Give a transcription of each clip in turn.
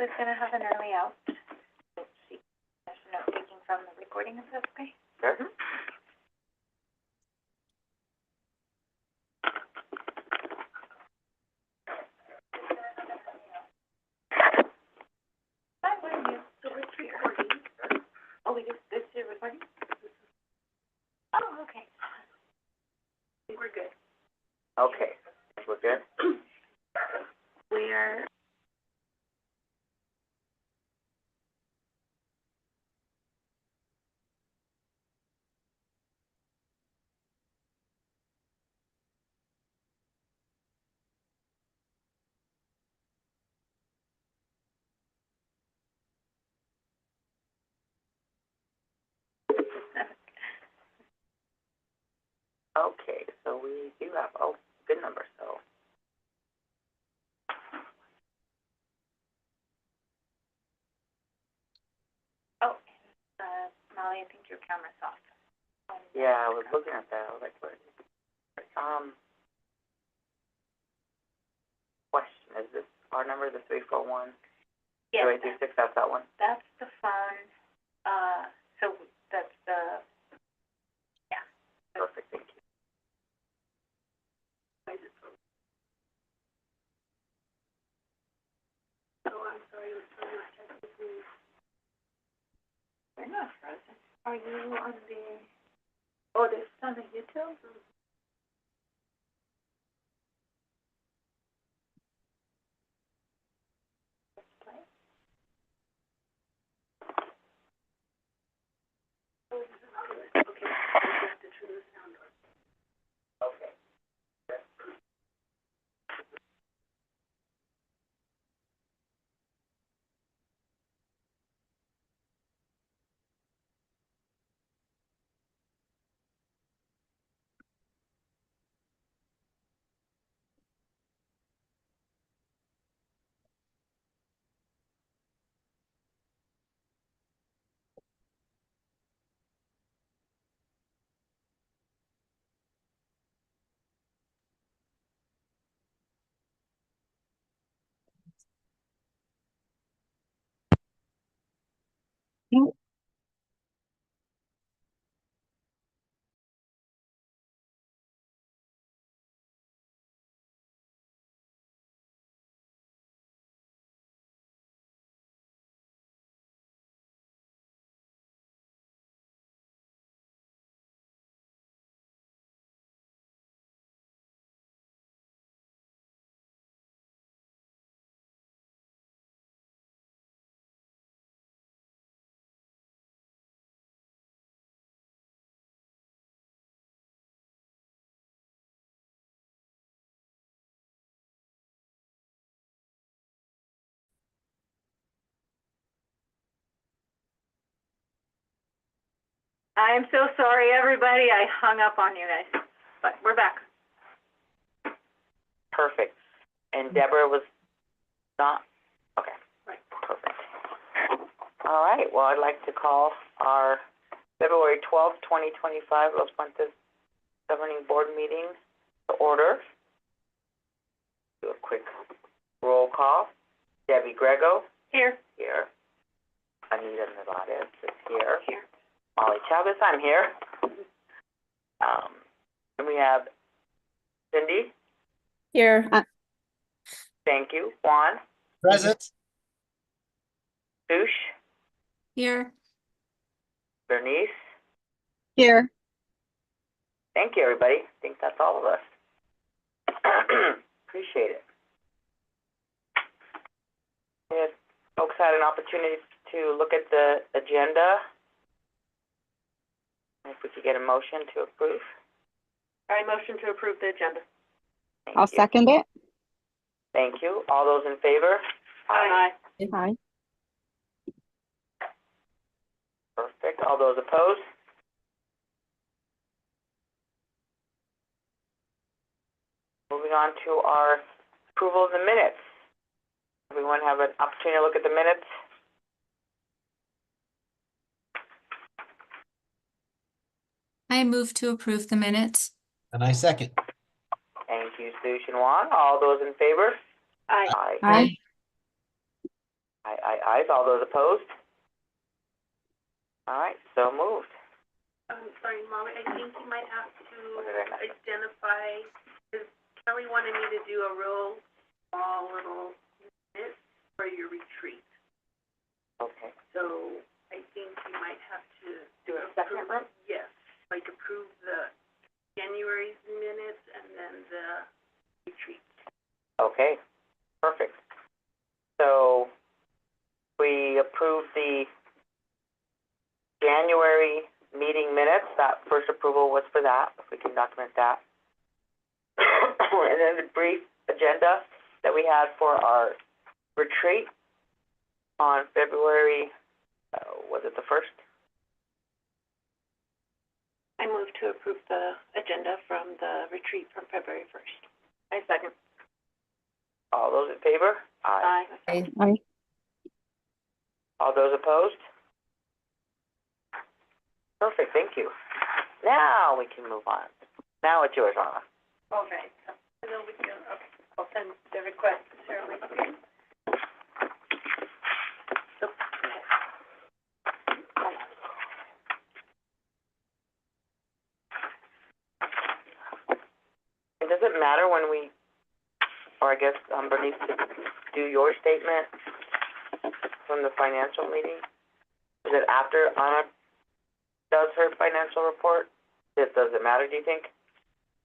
is gonna have an early out. Let's see, there's a note taking from the recording, is that okay? Sure. Hi, what are you? So we're recording. Oh, this is recording? Oh, okay. We're good. Okay, we're good. We are. Okay, so we do have, good number, so. Oh, Molly, I think your camera's off. Yeah, I was looking at that, I was like, where is it? Question, is this our number, the 341? Yes, 2836, that's that one? that's the phone, so that's the, yeah. Perfect, thank you. Oh, I'm sorry, it was so much. We're not frozen. Are you on the, oh, this is on the YouTube? Let's play. Oh, this is good. Okay, I have to turn the sound on. Okay. I'm so sorry, everybody. I hung up on you guys, but we're back. Perfect. And Deborah was not, okay. Right. Perfect. All right, well, I'd like to call our February 12th, 2025 Los Puentes Governing Board meeting to order. Do a quick roll call. Debbie Grego. Here. Here. Anita Nevada is here. Here. Molly Chavez, I'm here. And we have Cindy. Here. Thank you. Juan. Present. Sush. Here. Bernice. Here. Thank you, everybody. I think that's all of us. Appreciate it. If folks had an opportunity to look at the agenda, if we could get a motion to approve. I motion to approve the agenda. Thank I'll you. second it. Thank you. All those in favor? Aye. Aye. Perfect. All those opposed? Moving on to our approval of the minutes. Everyone have an opportunity to look at the minutes? I move to approve the minutes. And I second. Thank you, Sush and Juan. All those in favor? Aye. Aye. Aye. Aye. All those opposed? All right, so moved. Sorry, Molly, I think you might have to What did I miss? identify, because Kelly wanted me to do a real small little minute for your retreat. Okay. So I think you might have to Do a second one? yes, like approve the January's minutes and then the retreat. Okay, perfect. So, we approved the January meeting minutes. That first approval was for that, if we can document that. And then the brief agenda that we had for our retreat on February, was it the 1st? I move to approve the agenda from the retreat from February 1st. I second. All those in favor? Aye. Aye. All those opposed? Perfect, thank you. Now we can move on. Now it's yours, Anna. Okay, and then we can, okay, I'll send the request to Sarah McCreary. So, And does it matter when we, or I guess Bernice, do your statement from the financial meeting? Is it after Anna does her financial report? Does it matter, do you think?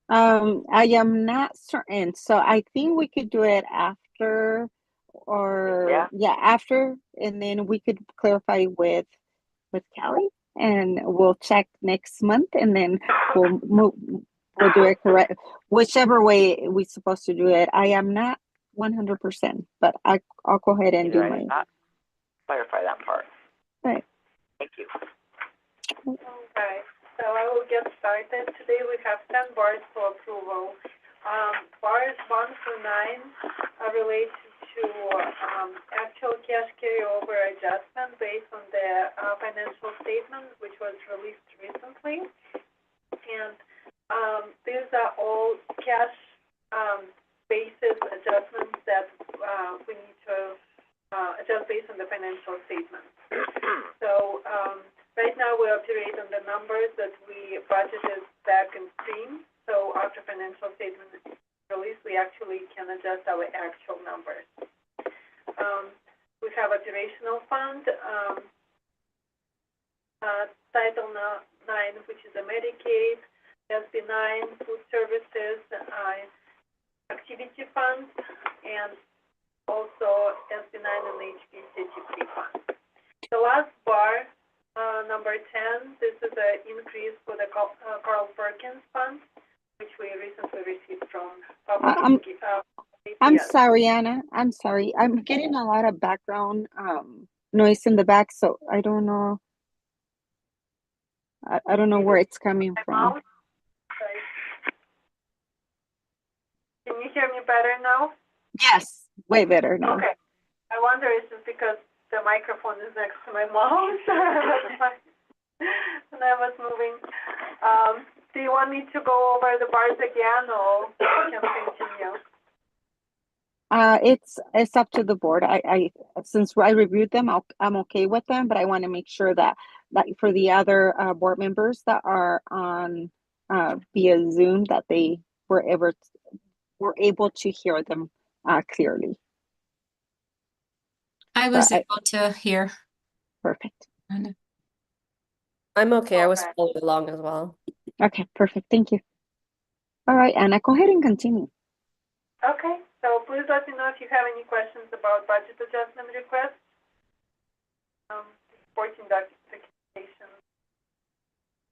I am not certain, so I think we could do it after, or after, and then we could clarify with Kelly, and we'll check next month, and then we'll do it correct, whichever way we're supposed to do it. I am not 100%, but I'll go ahead and do my. Clarify that part. Right. Thank you. okay, so I will get started. Today we have 10 bars for approval. Bars 1 through 9 are related to, actual cash carryover adjustment based on the, financial statement, which was released recently. And, these are all cash, basis adjustments that, we need to, adjust based on the financial statement. So, right now we operate on the numbers that we budgeted back in spring. So after financial statement is released, we actually can adjust our actual numbers. We have operational fund, Title 9, which is a Medicaid, SB 9, food services, activity funds, and also SB 9 and HBCTP funds. The last bar, number 10, this is an increase for the Carl Perkins Fund, which we recently received from I'm sorry, Anna. I'm sorry. I'm getting a lot of background noise in the back, so I don't know. I don't know where it's coming from. Can you hear me better now? Yes, way better now. Okay. I wonder if it's because the microphone is next to my mouth when I was moving. Do you want me to go over the bars again, or I can continue? It's up to the board. I since I reviewed them, I'm okay with them, but I want to make sure that for the other board members that are on via Zoom, that they were able to hear them clearly. I was able to hear. Perfect. I'm okay. I was following along as well. Okay, perfect. Thank you. All right, Anna, go ahead and continue. Okay, so please let me know if you have any questions about budget adjustment requests. Supporting documentation.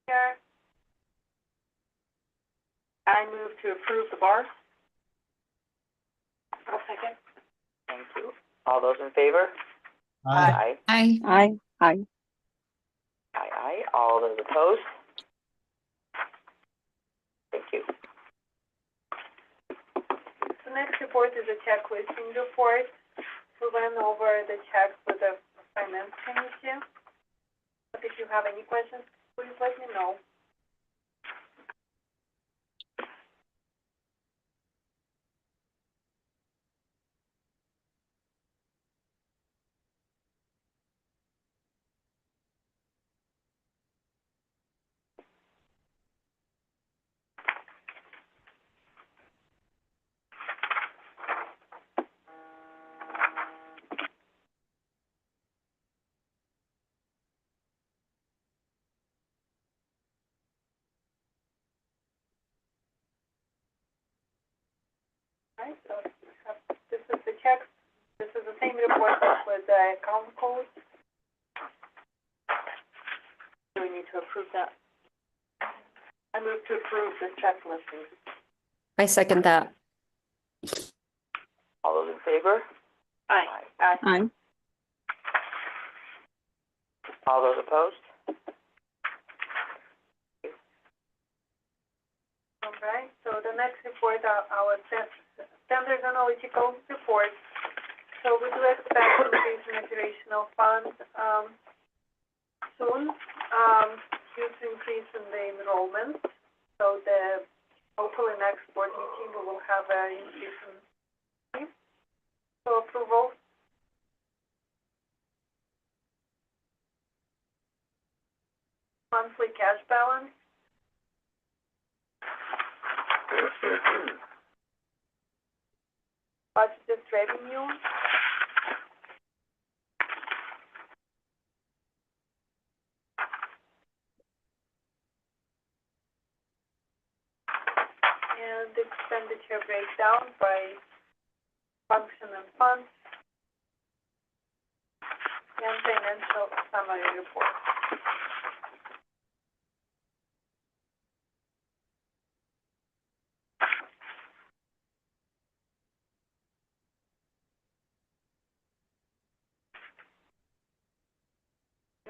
Here. I move to approve the bars. I'll second. Thank you. All those in favor? Aye. Aye. Aye. Aye. Aye. All those opposed? Thank you. The next report is a check listing report. We went over the checks with the finance committee. But if you have any questions, please let me know. report with the account code. Do we need to approve that? I move to approve the checklist. I second that. All those in favor? Aye. Aye. All those opposed? All right, so the next report are our standard analytical reports. So we do expect increase in operational funds, soon, due to increase in the enrollment. So hopefully next board meeting, we will have an increase in fees. So approval. Monthly cash balance. Budgeted revenue. And expenditure breakdown by function and funds. And financial summary report.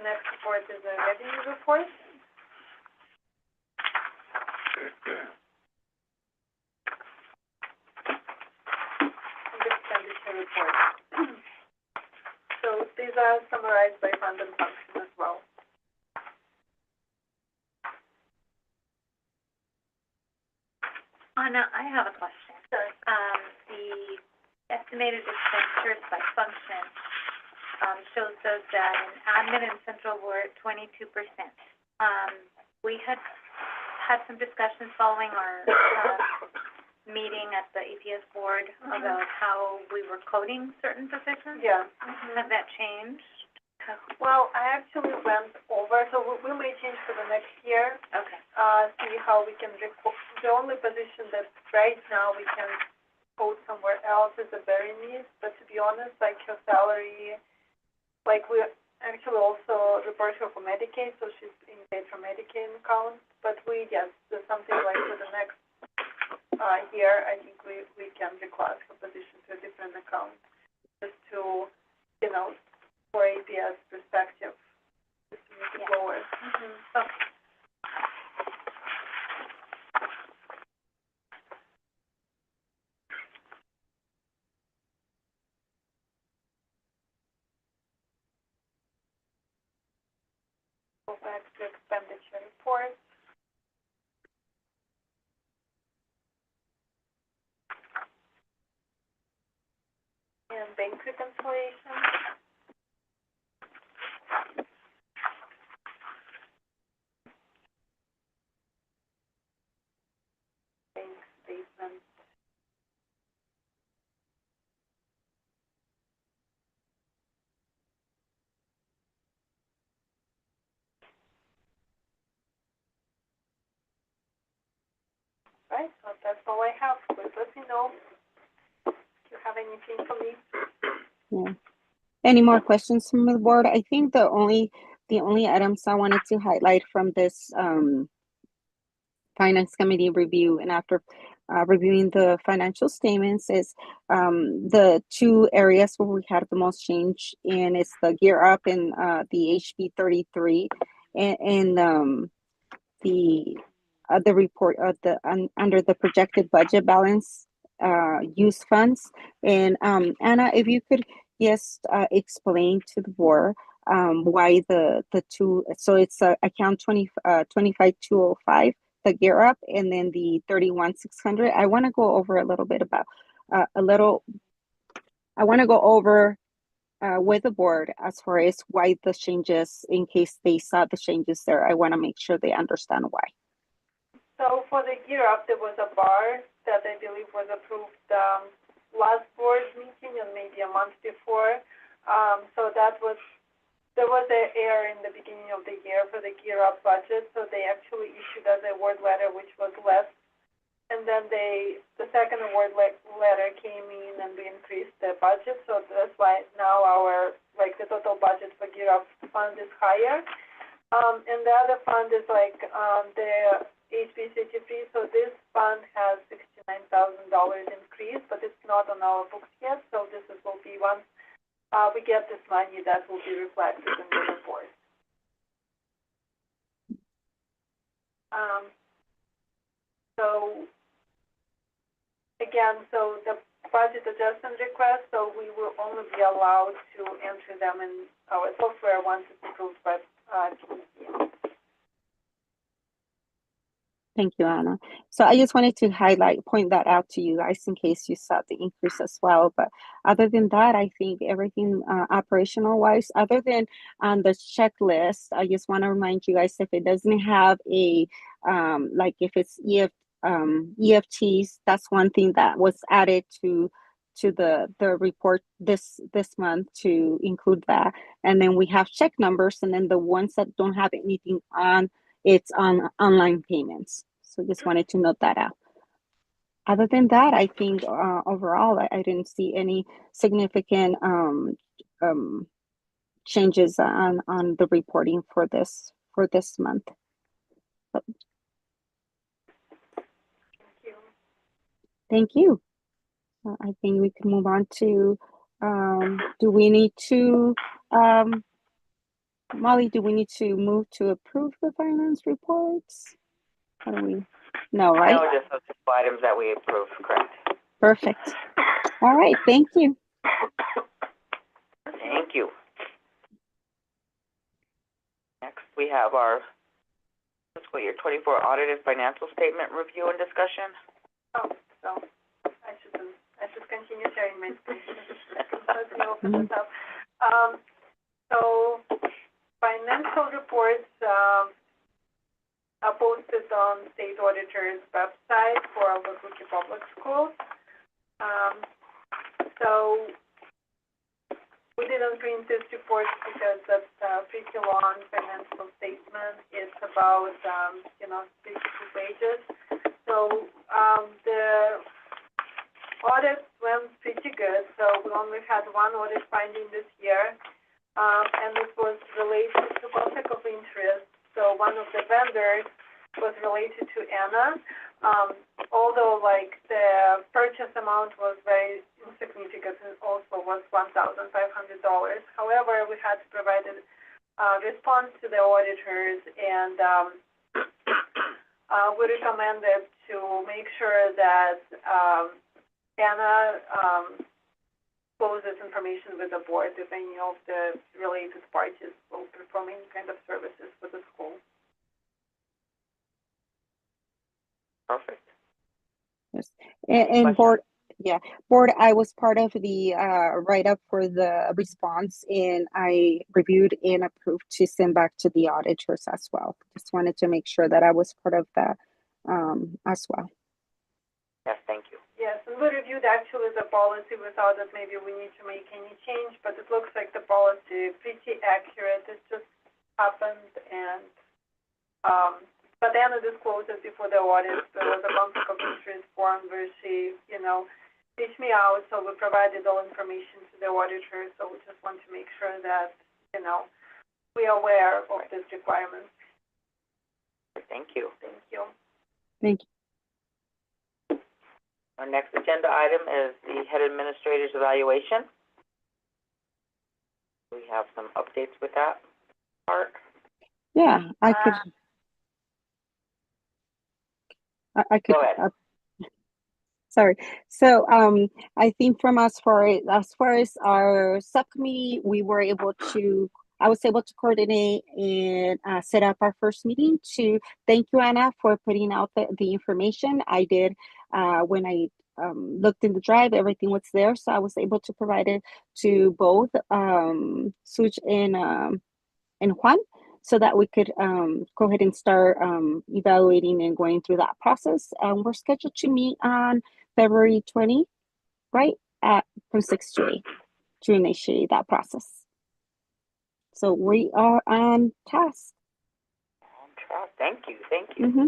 Next report is a revenue report. And expenditure report. So these are summarized by fund and function as well. Anna, I have a question. Sure. The estimated expenditures by function, shows those that in admin and central were at 22%. We had some discussions following our, meeting at the EPS board about how we were coding certain positions. Yeah. Has that changed? Well, I actually went over, so we may change for the next year, Okay. see how we can the only position that right now we can code somewhere else is a Berenice, but to be honest, like her salary, like we actually also report her for Medicaid, so she's being paid for Medicaid account, but there's something like for the next year, I think we can reclass her position to a different account, just to, for APS perspective, just to make it lower. Okay. Go back to expenditure report. And bank reconciliation. Bank statement. Right, so that's all I have. Please let me know if you have anything for me. Yeah. Any more questions from the board? I think the only items I wanted to highlight from this finance committee review and after reviewing the financial statements is the two areas where we had the most change in is the gear up and the HB 33 and the report of under the projected budget balance use funds. And Anna, if you could just explain to the board why the two, so it's account 25205, the gear up, and then the 31600. I want to go over a little bit about I want to go over with the board as far as why the changes, in case they saw the changes there. I want to make sure they understand why. So for the gear up, there was a bar that I believe was approved last board meeting and maybe a month before. So there was an error in the beginning of the year for the gear up budget, so they actually issued us a word letter which was less. And then then the second award letter came in and we increased the budget, so that's why now our, like, the total budget for Gear Up fund is higher. And the other fund is like, the HVAC fee, so this fund has $69,000 increase, but it's not on our books yet, so will be once, we get this money, that will be reflected in the report. So, again, so the budget adjustment request, so we will only be allowed to enter them in our software once it's approved by PDC. Thank you, Anna. So I just wanted to point that out to you guys in case you saw the increase as well. But other than that, I think everything operational wise, other than on the checklist, I just want to remind you guys if it doesn't have a, like if it's EFTs, that's one thing that was added to the report this month to include that. And then we have check numbers, and then the ones that don't have anything on, it's on online payments. So just wanted to note that out. Other than that, I think overall, I didn't see any significant changes on the reporting for this month. So, thank you. I think we can move on to, do we need to, Molly, do we need to move to approve the finance reports? How do we? No, right? No, just those 2 items that we approved, correct? Perfect. All right, thank you. Thank you. Next, we have our fiscal year 24 audited financial statement review and discussion. Oh, so I should continue sharing my screen. Let me open this up. So financial reports are posted on state auditor's website for Albuquerque Public Schools. So we didn't print this report because it's pretty long financial statement. It's about 52 pages. So the audit went pretty good. So we only had one audit finding this year, and it was related to conflict of interest. So one of the vendors was related to Anna, although like the purchase amount was very insignificant, and also was $1,500. However, we had to provide a response to the auditors, and we recommended to make sure that Anna discloses information with the board if any of the related parties will perform any kind of services for the school. Perfect. Yes. And board, board, I was part of the write-up for the response, and I reviewed and approved to send back to the auditors as well. Just wanted to make sure that I was part of that as well. Yes, thank you. Yes, and we reviewed actually the policy. We thought that maybe we need to make any change, but it looks like the policy is pretty accurate. It just happened, and but Anna discloses before the audit. There was a conflict of interest form where she, reached me out, so we provided all information to the auditor. So we just want to make sure that, we are aware of this requirement. Thank you. Thank you. Thank you. Our next agenda item is the head administrator's evaluation. We have some updates with that part. Yeah, I could. I could. Go ahead. Sorry. So I think from as far as our subcommittee, I was able to coordinate and set up our first meeting to thank you, Anna, for putting out the information. I did when I looked in the drive, everything was there. So I was able to provide it to both Suj and Juan, so that we could go ahead and start evaluating and going through that process. We're scheduled to meet on February 20, right, from 6 to 8 to initiate that process. So we are on task. On track. Thank you. Thank you. Mm-hmm.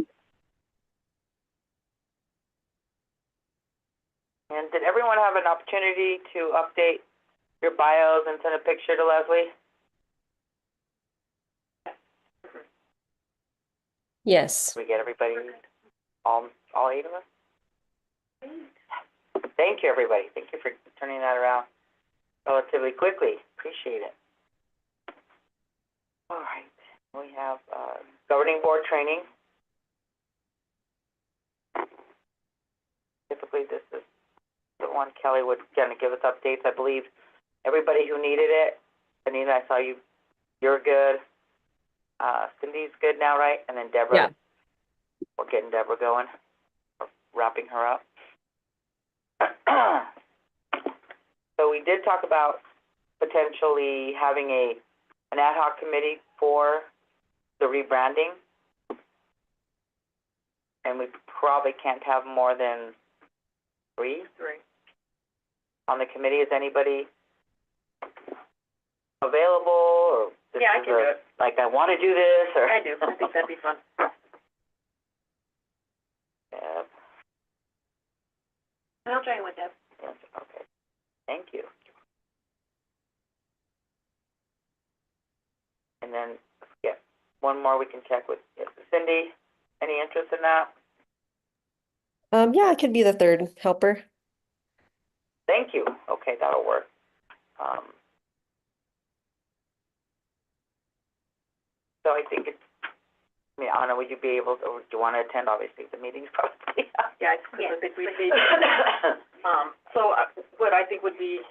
And did everyone have an opportunity to update your bios and send a picture to Leslie? Yes. Did we get everybody, all 8 of us? Thank you, everybody. Thank you for turning that around relatively quickly. Appreciate it. All right, we have, governing board training. Typically, this is the one Kelly would kind of give us updates. I believe everybody who needed it, Anita, I saw you, you're good. Cindy's good now, right? And then Deborah. Yeah. We're getting Deborah going. We're wrapping her up. So we did talk about potentially having an ad hoc committee for the rebranding. And we probably can't have more than three on the committee. Is anybody available, or this Yeah, I is can do it. like, I want to do this, or? I do. I think that'd be fun. Deb, I'll join with Deb. yes, okay, thank you. And then, yeah, one more we can check with, Cindy, any interest in that? Yeah, I could be the third helper. Thank you, okay, that'll work. So I think it's, I mean, Anna, would you be able to, or do you want to attend, obviously, the meeting's probably. Yeah, I think we'd be. What I think would be,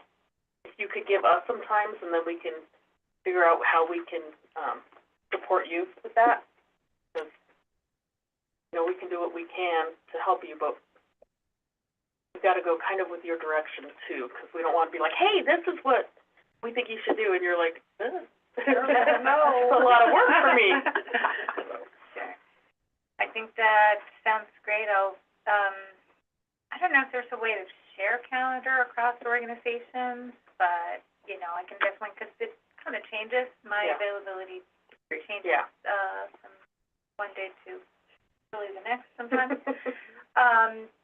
if you could give us some times, and then we can figure out how we can, support you with that. 'Cause, we can do what we can to help you, but we've got to go kind of with your direction too, because we don't want to be like, hey, this is what we think you should do, and you're like, No. it's a lot of work for me. Sure. I think that sounds great. I don't know if there's a way to share calendar across organizations, but, I can definitely, because it kind of changes, my Yeah. availability changes, Yeah. From one day to really the next sometimes.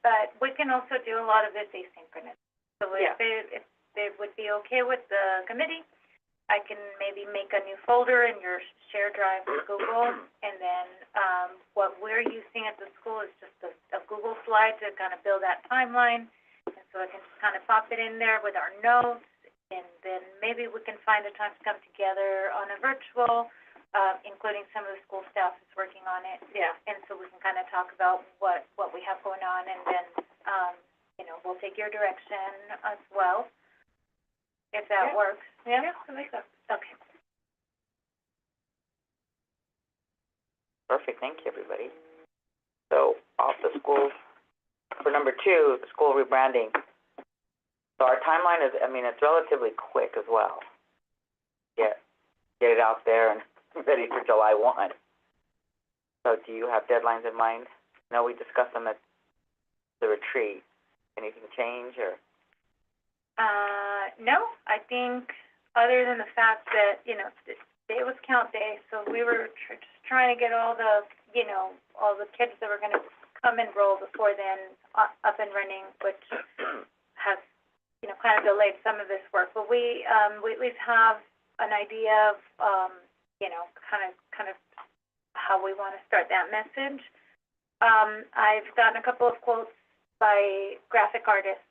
But we can also do a lot of this asynchronous. So if it would be okay with the committee, I can maybe make a new folder in your share drive with Google, and then, what we're using at the school is just a Google slide to kind of build that timeline. And so I can just kind of pop it in there with our notes, and then maybe we can find a time to come together on a virtual, including some of the school staff that's working on it. Yeah. And so we can kind of talk about what we have going on, and then, we'll take your direction as well, if that works. Yeah, I like that. Okay. Perfect, thank you, everybody. So, off the schools, for number 2, the school rebranding. So our timeline is, it's relatively quick as well. Get it out there and ready for July 1. So do you have deadlines in mind? No, we discussed them at the retreat. Anything change, or? No, I think, other than the fact that, today was count day, so we were just trying to get all the, all the kids that were gonna come enroll before then up and running, which has, kind of delayed some of this work. But we at least have an idea of, kind of how we want to start that message. I've gotten a couple of quotes by graphic artists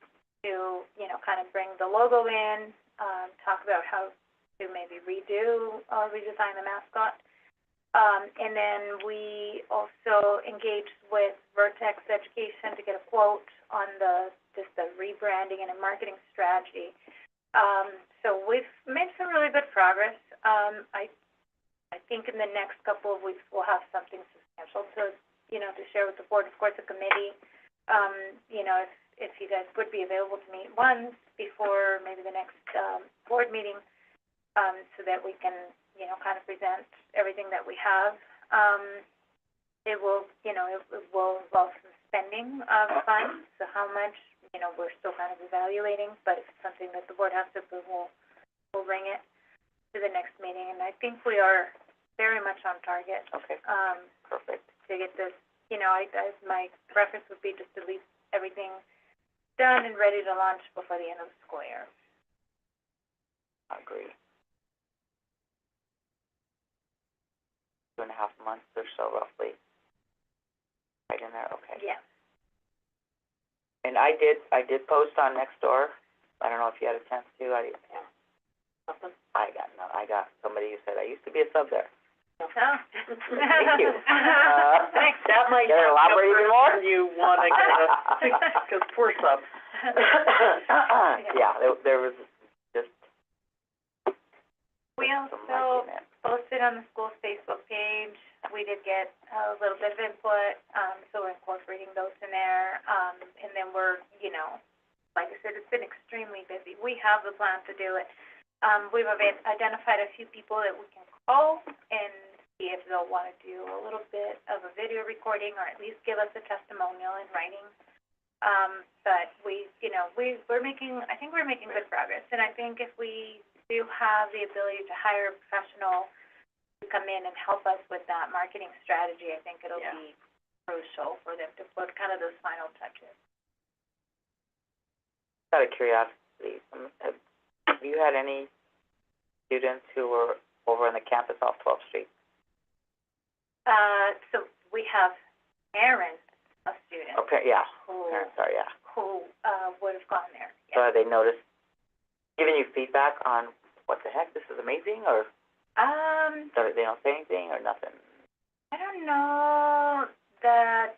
to, kind of bring the logo in, talk about how to maybe redesign the mascot. And then we also engaged with Vertex Education to get a quote on the rebranding and a marketing strategy. So we've made some really good progress. I think in the next couple of weeks we'll have something substantial to share with the board. Of course, the committee, if you guys would be available to meet once before maybe the next board meeting, so that we can, kind of present everything that we have. It will involve some spending of funds, so how much, we're still kind of evaluating, but if it's something that the board has to approve, we'll bring it to the next meeting, and I think we are very much on target. Okay, perfect. To get this, my preference would be just to leave everything done and ready to launch before the end of the school year. I agree. 2.5 months or so roughly. Right in there, okay. Yeah. And I did post on Nextdoor. I don't know if you had a chance to. Nothing? I got somebody who said, I used to be a sub there. Oh. Thank you. Thanks. That might Can I elaborate even more? You wanna get a, cause poor sub. Yeah, there was just We some also liking it. posted on the school's Facebook page. We did get a little bit of input, so we're incorporating those in there. And then we're, you know, like I said, it's been extremely busy. We have the plan to do it. We've identified a few people that we can call and see if they'll want to do a little bit of a video recording or at least give us a testimonial in writing. But we, you know, I think we're making good progress. And I think if we do have the ability to hire a professional to come in and help us with that marketing strategy, I think it'll be crucial for them to put kind of those final touches. Out of curiosity, have you had any students who were over on the campus off 12th Street? So we have parents of students Okay, yeah. who Parents are, yeah. would have gone there. So Yeah. have they noticed, giving you feedback on what the heck, this is amazing, or so they don't say anything or nothing? I don't know that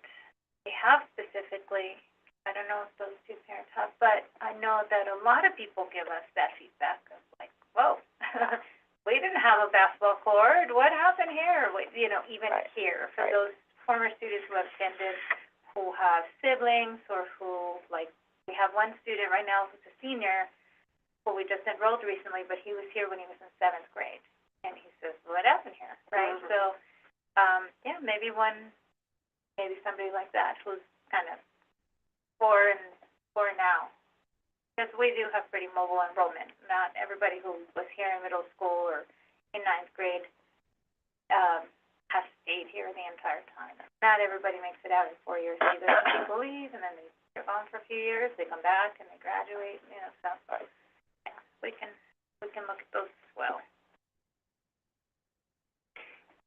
they have specifically. I don't know if those two parents have, but I know that a lot of people give us that feedback of like, whoa, we didn't have a basketball court. What happened here? You know, even Right. here, for Right. those former students who have attended, who have siblings, or who, like, we have one student right now who's a senior, who we just enrolled recently, but he was here when he was in 7th grade. And he says, what happened here, right? Mhm. So, yeah, maybe somebody like that who's kind of four now. Because we do have pretty mobile enrollment. Not everybody who was here in middle school or in 9th grade, has stayed here the entire time. Not everybody makes it out in 4 years either. Some people leave and then they're gone for a few years, they come back and they graduate, you know, so. Yeah, we can look at those as well.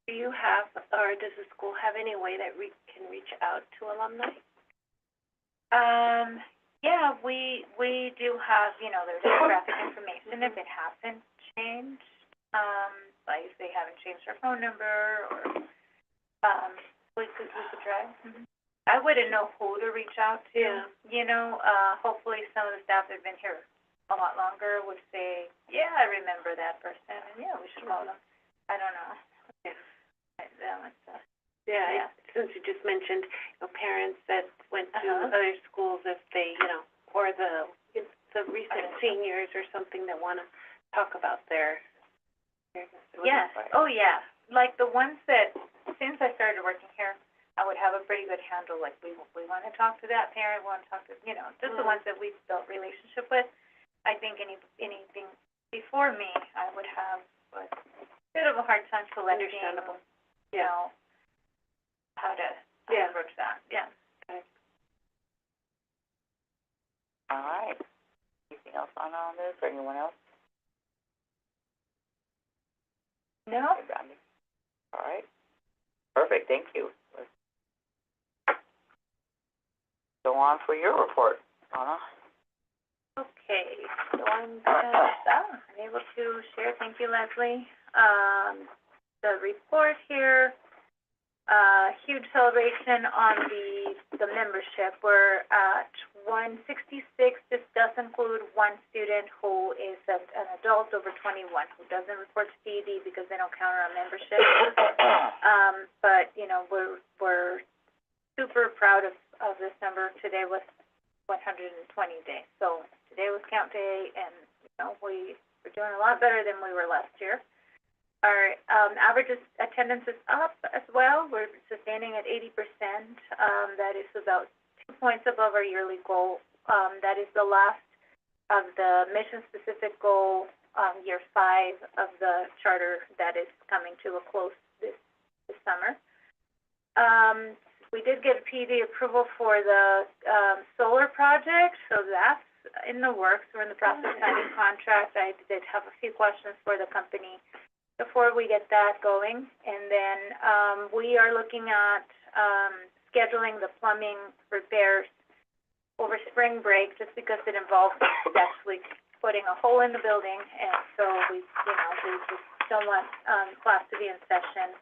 Do you have, or does the school have any way that we can reach out to alumni? Yeah, we do have, you know, there's demographic information if it hasn't changed. Like if they haven't changed their phone number or, we could try. Mm-hmm. I wouldn't know who to reach out to. Yeah. You know, hopefully some of the staff that have been here a lot longer would say, yeah, I remember that person, and yeah, we should call them. I don't know. Yeah. Yeah. Since you just mentioned, you know, parents that went to Uh-huh. other schools, if they, you know, or the recent seniors or something that wanna talk about their Yes, Right. oh yeah, like the ones that, since I started working here, I would have a pretty good handle, like we wanna talk to that parent, we wanna talk to, you know, just the Mhm. ones that we've built relationship with. I think anything before me, I would have a bit of a hard time selecting, Understandable. you know, how to approach that, yeah. All right. Anything else on this, or anyone else? No? Okay, Brandy. All right. Perfect, thank you. Let's go on for your report, Donna. Okay, so I'm able to share, thank you, Leslie. The report here, huge celebration on the membership. We're at 166. This does include one student who is an adult over 21, who doesn't report to DED because they don't count our membership. But, you know, we're super proud of this number. Today was 120 days. So today was count day, and, you know, we're doing a lot better than we were last year. Our average attendance is up as well. We're sustaining at 80%. That is about 2 points above our yearly goal. That is the last of the mission-specific goal, year 5 of the charter that is coming to a close this summer. We did get PD approval for the solar project. project, so that's in the works. We're in the process of signing contract. I did have a few questions for the company before we get that going. And then, we are looking at, scheduling the plumbing repairs over spring break, just because it involves actually putting a hole in the building, and so we just don't want, class to be in session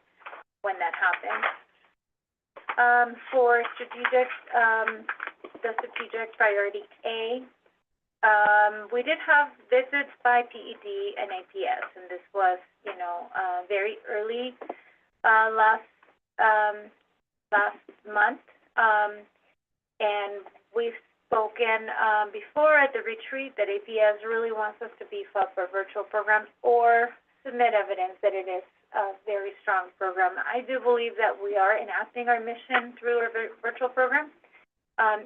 when that happens. For strategic, the strategic priority A, we did have visits by PED and APS, and this was, very early, last month. And we've spoken, before at the retreat that APS really wants us to beef up our virtual programs or submit evidence that it is a very strong program. I do believe that we are enacting our mission through our virtual program.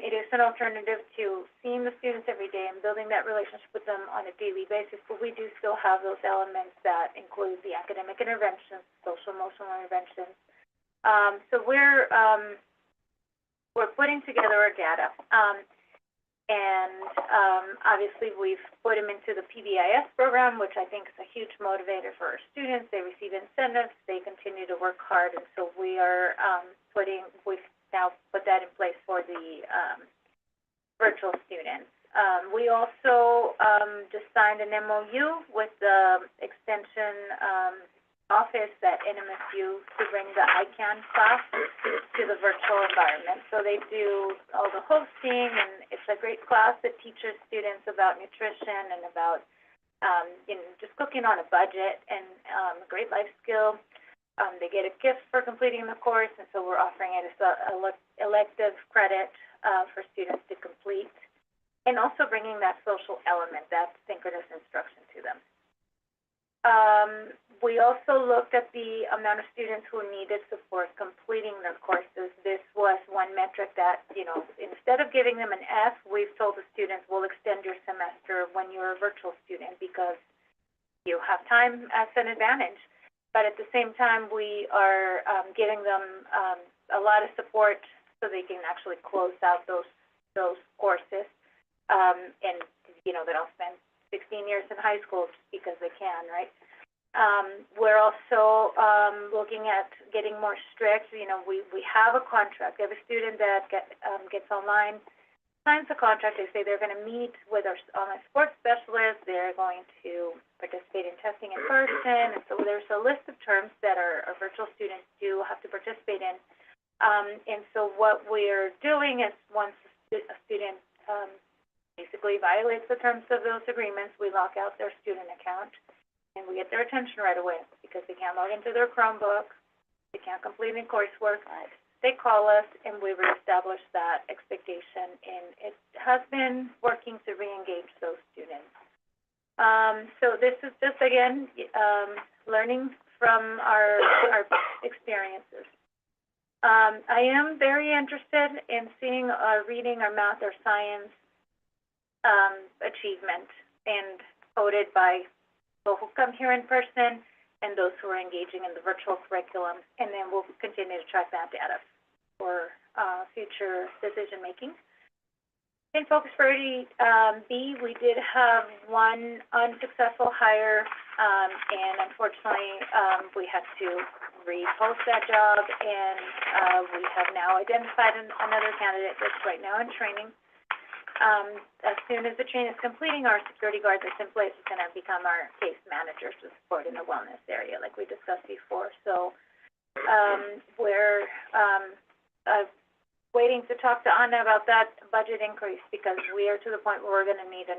It is an alternative to seeing the students every day and building that relationship with them on a daily basis, but we do still have those elements that include the academic interventions, social emotional interventions. So we're putting together our data. Obviously we've put them into the PBIS program, which I think is a huge motivator for our students. They receive incentives, they continue to work hard, and so we are, we've now put that in place for the, virtual students. We also, just signed an MOU with the extension, office at NMSU to bring the ICANN class to the virtual environment. So they do all the hosting, and it's a great class that teaches students about nutrition and about, just cooking on a budget, and a great life skill. They get a gift for completing the course, and so we're offering it as a elective credit for students to complete, and also bringing that social element, that synchronous instruction to them. We also looked at the amount of students who needed support completing their courses. This was one metric that, instead of giving them an F, we've told the students, we'll extend your semester when you're a virtual student because you have time as an advantage. But at the same time, we are giving them a lot of support so they can actually close out those courses. And, they don't spend 16 years in high school just because they can, right? We're also looking at getting more strict. We have a contract. Every student that gets online signs a contract. They say they're going to meet with our online sports specialist. They're going to participate in testing in person. And so there's a list of terms that our virtual students do have to participate in. And so what we're doing is once a student basically violates the terms of those agreements, we lock out their student account. And we get their attention right away because they can't log into their Chromebook, they can't complete any coursework. They call us, and we reestablish that expectation, and it has been working to re-engage those students. So this is just, again, learning from our experiences. I am very interested in seeing our reading, our math, our science achievement, and coded by people who come here in person and those who are engaging in the virtual curriculum, and then we'll continue to track that data for future decision making. In Focus Priority B, we did have one unsuccessful hire, and unfortunately, we had to repost that job, and we have now identified another candidate that's right now in training. As soon as the training is completing, our security guard that's in place is going to become our case manager to support in the wellness area, like we discussed before. So we're waiting to talk to Anna about that budget increase because we are to the point where we're going to need a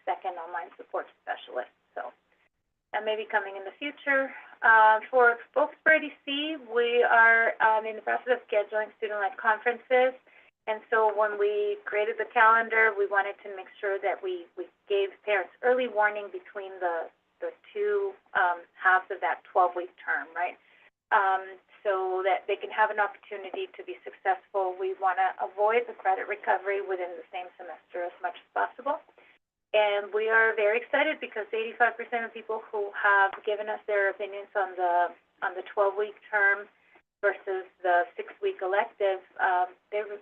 second online support specialist. So that may be coming in the future. For Focus Priority C, we are in the process of scheduling student-led conferences. And so when we created the calendar, we wanted to make sure that we gave parents early warning between the two halves of that 12-week term, right? So that they can have an opportunity to be successful. We want to avoid the credit recovery within the same semester as much as possible. And we are very excited because 85% of people who have given us their opinions on the 12-week term versus the 6-week elective,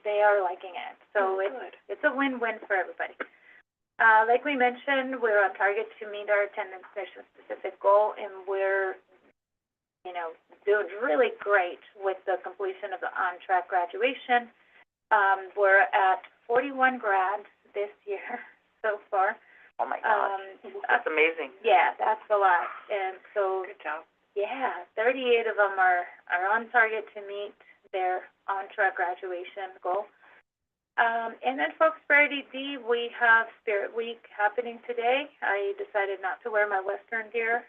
they are liking it. So it's a win-win for everybody. Like we mentioned, we're on target to meet our attendance mission-specific goal, and we're, doing really great with the completion of the on-track graduation. We're at 41 grads this year so far. Oh my gosh, that's amazing. Yeah, that's a lot. And so, Good job. yeah, 38 of them are on target to meet their on-track graduation goal. And then for Prosperity D, we have Spirit Week happening today. I decided not to wear my Western gear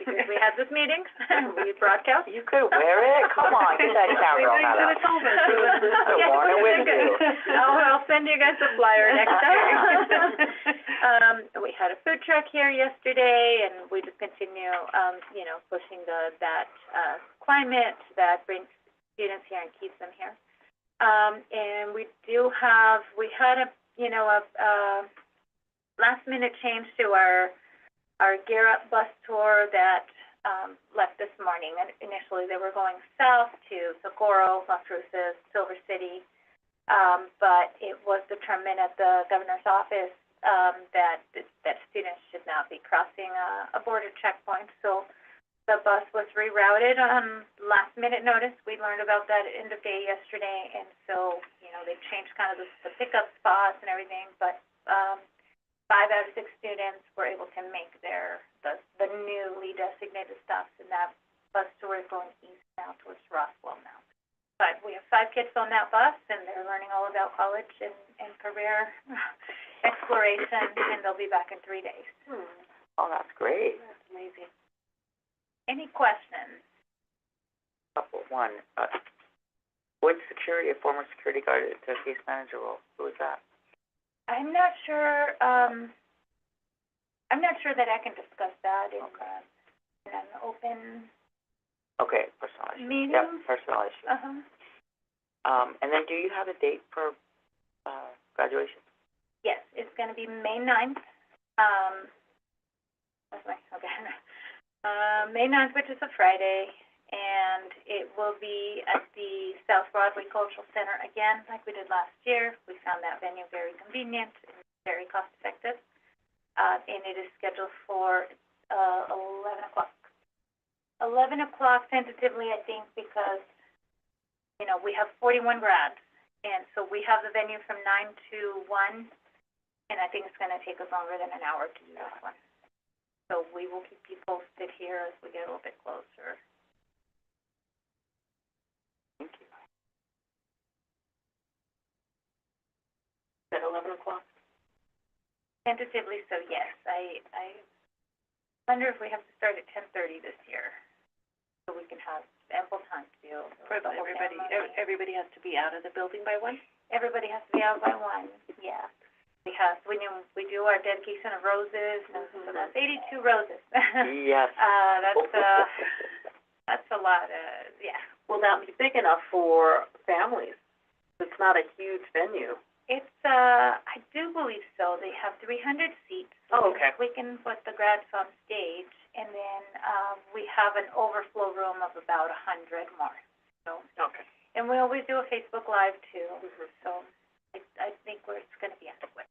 because we had this meeting. We broadcast. You could wear it. Come on, get that cowgirl hat up. I worn it with you. I'll send you guys a flyer next time. We had a food truck here yesterday, and we just continue, pushing that climate that brings students here and keeps them here. And we had a last minute change to our Gear Up bus tour that left this morning. And initially they were going south to Socorro, Las Cruces, Silver City, but it was determined at the governor's office that students should not be crossing a border checkpoint. So the bus was rerouted on last minute notice. We learned about that end of day yesterday, and so, they've changed kind of the pickup spots and everything, but 5 out of 6 students were able to make the newly designated stops, and that bus tour is going east now towards Roswell now. But we have 5 kids on that bus, and they're learning all about college and career exploration, and they'll be back in 3 days. Oh, that's great. That's amazing. Any questions? One, which security, a former security guard to a case manager role? Who is that? I'm not sure that I can discuss that in an open Okay, personnel issue. meeting. Yep, personnel issue. Uh-huh. And then do you have a date for, graduation? Yes, it's gonna be May 9th. May 9th, which is a Friday, and it will be at the South Broadway Cultural Center again, like we did last year. We found that venue very convenient and very cost-effective. And it is scheduled for 11 o'clock. 11 o'clock tentatively, I think, because, we have 41 grads, and so we have the venue from 9 to 1, and I think it's going to take us longer than an hour to do this one. So we will keep you posted here as we get a little bit closer. Thank you. At 11 o'clock? Tentatively, so yes. I wonder if we have to start at 10:30 this year, so we can have ample time to do the whole ceremony. Everybody has to be out of the building by 1? Everybody has to be out by 1, yeah. We do our dedication of roses, and so that's 82 roses. Yes. That's a lot, yeah. Will that be big enough for families? It's not a huge venue. It's, I do believe so. They have 300 seats. Oh, okay. We can put the grads on stage, and then, we have an overflow room of about 100 more, so. Okay. And we always do a Facebook Live too, so I think it's gonna be adequate.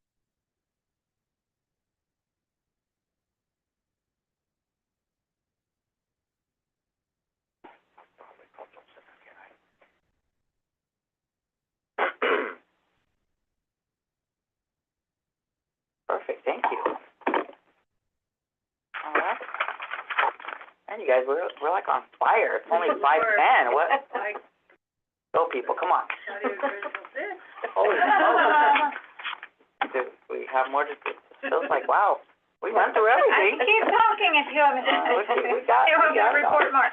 Perfect, thank you. All right. And you guys, we're like on fire. It's only 5:10. What? Go, people, come on. Holy smokes. We have more to do. It feels like, wow, we went through everything. Keep talking if you haven't. We got it. Report, Mark.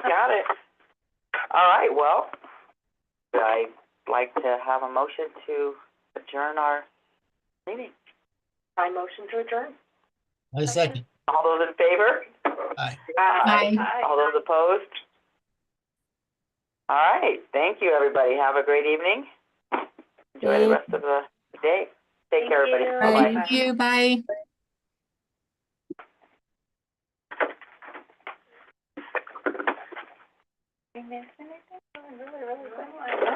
Got it. All right, well, I'd like to have a motion to adjourn our meeting. I motion to adjourn. I second. All those in favor? Aye. Aye. All those opposed? All right, thank you, everybody. Have a great evening. Enjoy the rest of the day. Take care, everybody. you. Bye-bye. Thank you, bye. Did I miss anything? Really, really, I don't